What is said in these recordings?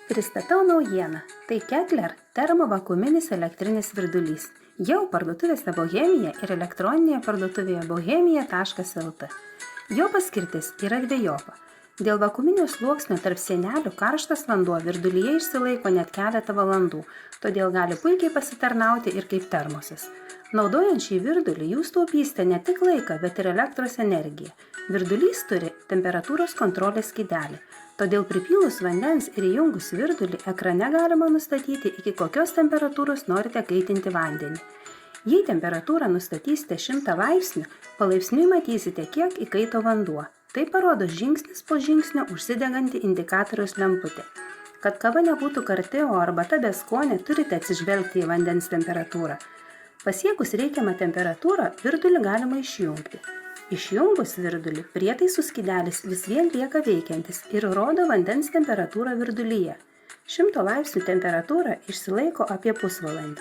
Pristatau naujieną. Tai Kettler termovakuuminis elektrinis virdulys. Jau parduotuvėse Bohemija ir elektroninėje parduotuvėje bohemija.lt. Jo paskirtis yra dvejopa. Dėl vakuuminio sluoksnio tarp sienelių karštas vanduo virdulyje išsilaiko net keletą valandų, todėl gali puikiai pasitarnauti ir kaip termosas. Naudojant šį virdulį jūs taupysite ne tik laiką, bet ir elektros energiją. Virdulys turi temperatūros kontrolės skydelį, todėl pripylus vandens ir įjungus virdulį ekrane galima nustatyti, iki kokios temperatūros norite kaitinti vandenį. Jei temperatūrą nustatysite 100 laipsnių, palaipsniui matysite, kiek įkaito vanduo. Tai parodo žingsnis po žingsnio užsideganti indikatoriaus lemputė. Kad kava nebūtų karti, o arbata beskonė, turite atsižvelgti į vandens temperatūrą. Pasiekus reikiamą temperatūrą, virdulį galima išjungti. Išjungus virdulį, prietaisų skydelis vis vien lieka veikiantis ir rodo vandens temperatūrą virdulyje. 100 laipsnių temperatūra išsilaiko apie pusvalandį.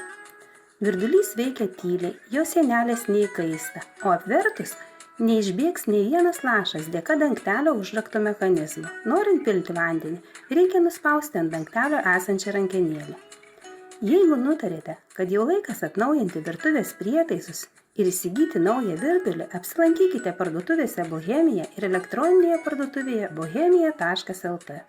Virdulys veikia tyliai, jo sienelės neįkaista, o apvertus neišbėgs nei vienas lašas dėka dangtelio užrakto mechanizmo. Norint pilti vandenį, reikia nuspausti ant dangtelio esančią rankenėlę. Jeigu nutarėte, kad jau laikas atnaujinti virtuvės prietaisus ir įsigyti naują virdulį, apsilankykite parduotuvėse Bohemija ir elektroninėje parduotuvėje bohemija.lt.